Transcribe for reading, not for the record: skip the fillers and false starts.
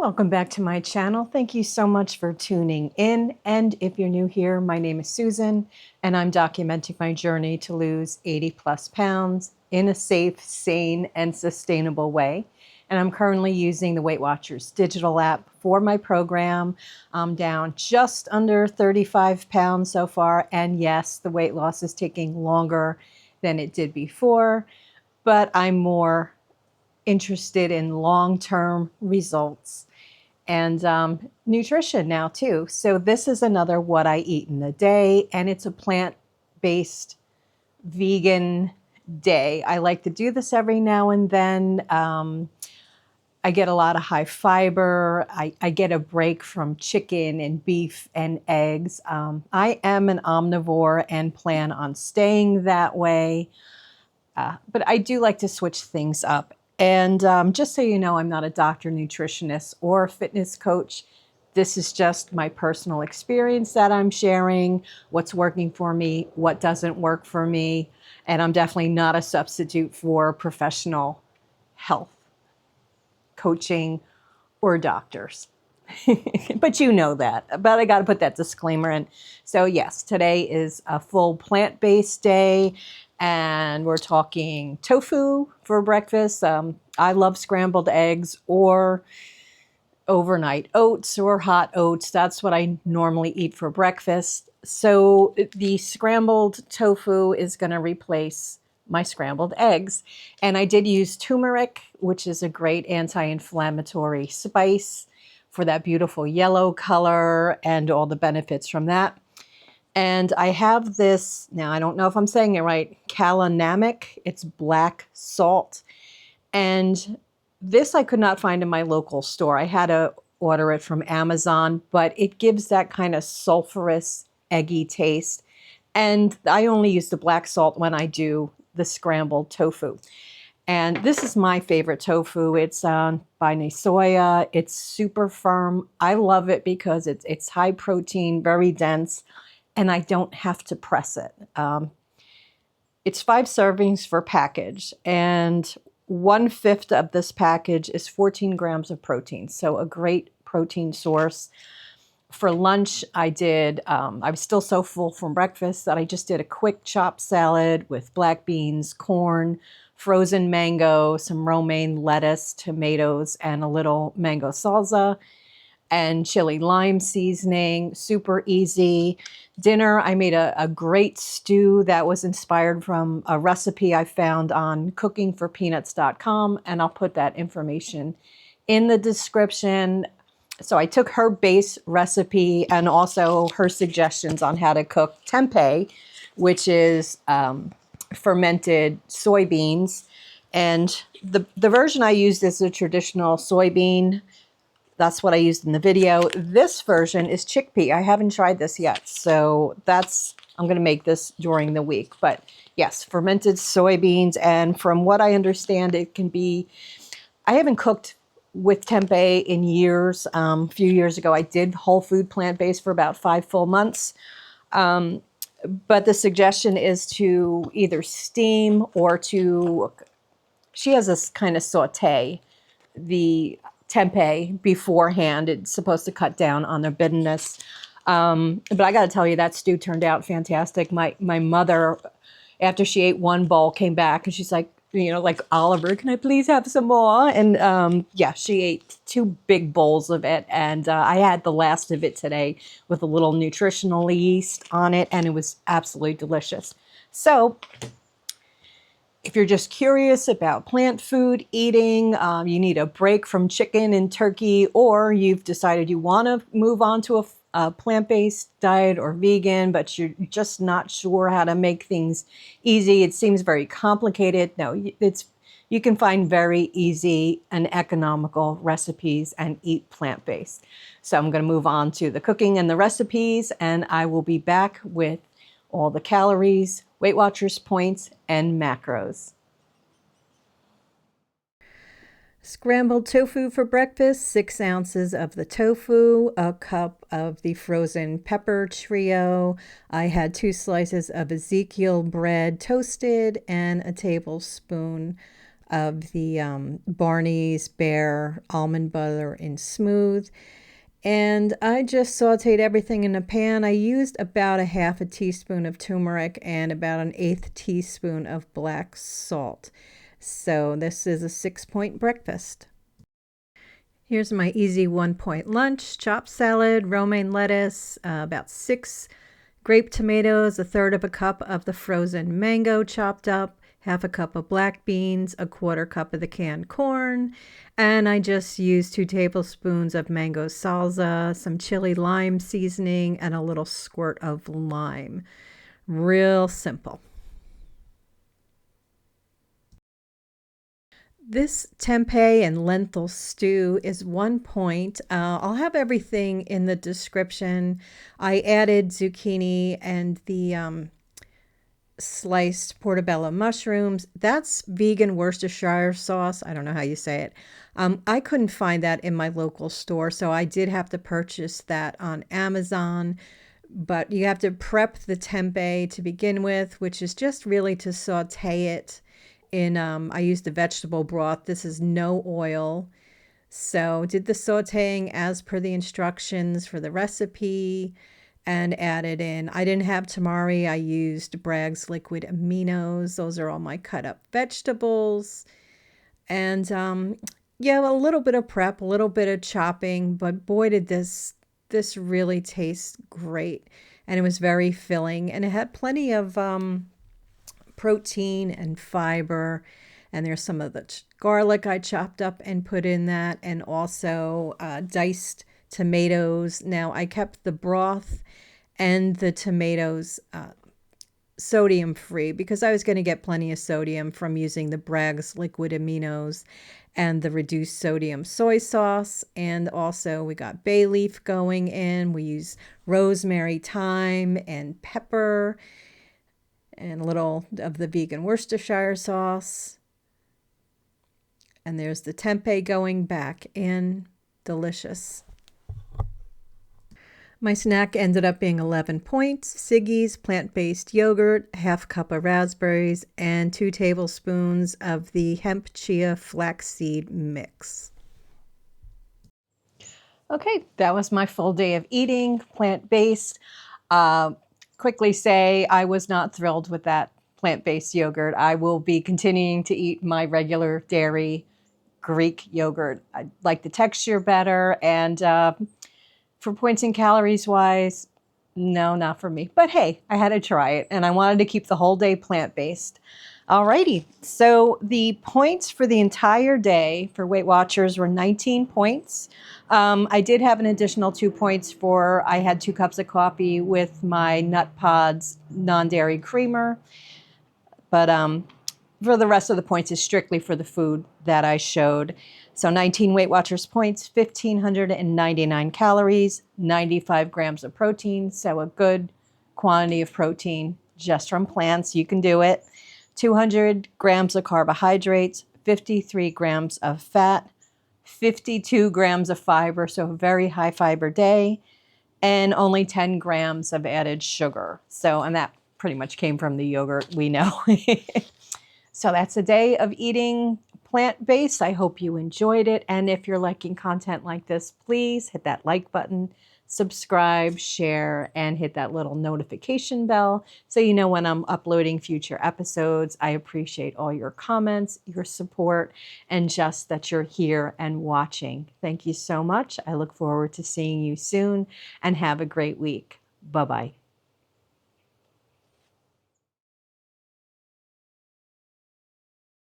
Welcome back to my channel. Thank you so much for tuning in. And if you're new here, my name is Susan, and I'm documenting my journey to lose 80 plus pounds in a safe, sane, and sustainable way. And I'm currently using the Weight Watchers digital app for my program. I'm down just under 35 pounds so far. And yes, the weight loss is taking longer than it did before, but I'm more interested in long-term results and nutrition now too. So this is another what I eat in a day, and it's a plant-based vegan day. I like to do this every now and then. I get a lot of high fiber. I get a break from chicken and beef and eggs. I am an omnivore and plan on staying that way. But I do like to switch things up. And just so you know, I'm not a doctor, nutritionist, or fitness coach. This is just my personal experience that I'm sharing, what's working for me, what doesn't work for me. And I'm definitely not a substitute for professional health coaching or doctors. But you know that. But I got to put that disclaimer in. So yes, today is a full plant-based day, and we're talking tofu for breakfast. I love scrambled eggs or overnight oats or hot oats. That's what I normally eat for breakfast. So the scrambled tofu is going to replace my scrambled eggs. And I did use turmeric, which is a great anti-inflammatory spice for that beautiful yellow color and all the benefits from that. And I have this, now I don't know if I'm saying it right, kalonamic. It's black salt. And this I could not find in my local store. I had to order it from Amazon, but it gives that kind of sulfurous, eggy taste. And I only use the black salt when I do the scrambled tofu. And this is my favorite tofu. It's by Soya. It's super firm. I love it because it's high protein, very dense, and I don't have to press it. It's 5 servings per package, and 1/5 of this package is 14 grams of protein. So a great protein source. For lunch, I was still so full from breakfast that I just did a quick chopped salad with black beans, corn, frozen mango, some romaine lettuce, tomatoes, and a little mango salsa, and chili lime seasoning. Super easy. Dinner, I made a great stew that was inspired from a recipe I found on cookingforpeanuts.com, and I'll put that information in the description. So I took her base recipe and also her suggestions on how to cook tempeh, which is fermented soybeans. And the version I used is a traditional soybean. That's what I used in the video. This version is chickpea. I haven't tried this yet. So I'm going to make this during the week. But yes, fermented soybeans. And from what I understand, it can be, I haven't cooked with tempeh in years. A few years ago, I did whole food plant-based for about 5 full months. But the suggestion is to either steam or she has this kind of saute the tempeh beforehand. It's supposed to cut down on the bitterness. But I got to tell you, that stew turned out fantastic. My mother, after she ate one bowl, came back and she's like, like, Oliver, can I please have some more? And yeah, she ate 2 big bowls of it. And I had the last of it today with a little nutritional yeast on it. And it was absolutely delicious. So if you're just curious about plant food eating, you need a break from chicken and turkey, or you've decided you want to move on to a plant-based diet or vegan, but you're just not sure how to make things easy. It seems very complicated. No, you can find very easy and economical recipes and eat plant-based. So I'm going to move on to the cooking and the recipes, and I will be back with all the calories, Weight Watchers points, and macros. Scrambled tofu for breakfast, 6 ounces of the tofu, a cup of the frozen pepper trio. I had 2 slices of Ezekiel bread toasted and a tablespoon of the Barney's Bare almond butter in smooth. And I just sauteed everything in a pan. I used about a half a teaspoon of turmeric and about an eighth teaspoon of black salt. So this is a 6-point breakfast. Here's my easy 1-point lunch: chopped salad, romaine lettuce, about 6 grape tomatoes, a third of a cup of the frozen mango chopped up, half a cup of black beans, a quarter cup of the canned corn, and I just used 2 tablespoons of mango salsa, some chili lime seasoning, and a little squirt of lime. Real simple. This tempeh and lentil stew is 1 point. I'll have everything in the description. I added zucchini and the sliced portobello mushrooms. That's vegan Worcestershire sauce. I don't know how you say it. I couldn't find that in my local store, so I did have to purchase that on Amazon. But you have to prep the tempeh to begin with, which is just really to saute it in, I used the vegetable broth. This is no oil. So did the sauteing as per the instructions for the recipe and added in. I didn't have tamari. I used Bragg's liquid aminos. Those are all my cut up vegetables. And yeah, a little bit of prep, a little bit of chopping, but boy, did this really taste great. And it was very filling, and it had plenty of protein and fiber. And there's some of the garlic I chopped up and put in that, and also diced tomatoes. Now I kept the broth and the tomatoes sodium free because I was going to get plenty of sodium from using the Bragg's liquid aminos and the reduced sodium soy sauce. And also we got bay leaf going in. We use rosemary, thyme, and pepper, and a little of the vegan Worcestershire sauce. And there's the tempeh going back in. Delicious. My snack ended up being 11 points: Siggy's plant-based yogurt, half cup of raspberries, and 2 tablespoons of the hemp chia flaxseed mix. Okay, that was my full day of eating, plant-based. Quickly say I was not thrilled with that plant-based yogurt. I will be continuing to eat my regular dairy Greek yogurt. I like the texture better, and for points and calories wise, no, not for me. But hey, I had to try it, and I wanted to keep the whole day plant-based. Alrighty, so the points for the entire day for Weight Watchers were 19 points. I did have an additional 2 points for I had 2 cups of coffee with my Nut Pods non-dairy creamer. But for the rest of the points is strictly for the food that I showed. So 19 Weight Watchers points, 1,599 calories, 95 grams of protein. So a good quantity of protein just from plants. You can do it. 200 grams of carbohydrates, 53 grams of fat, 52 grams of fiber. So a very high fiber day, and only 10 grams of added sugar. So, and that pretty much came from the yogurt, we know. So that's a day of eating plant-based. I hope you enjoyed it. And if you're liking content like this, please hit that like button, subscribe, share, and hit that little notification bell so you know when I'm uploading future episodes. I appreciate all your comments, your support, and just that you're here and watching. Thank you so much. I look forward to seeing you soon, and have a great week. Bye-bye.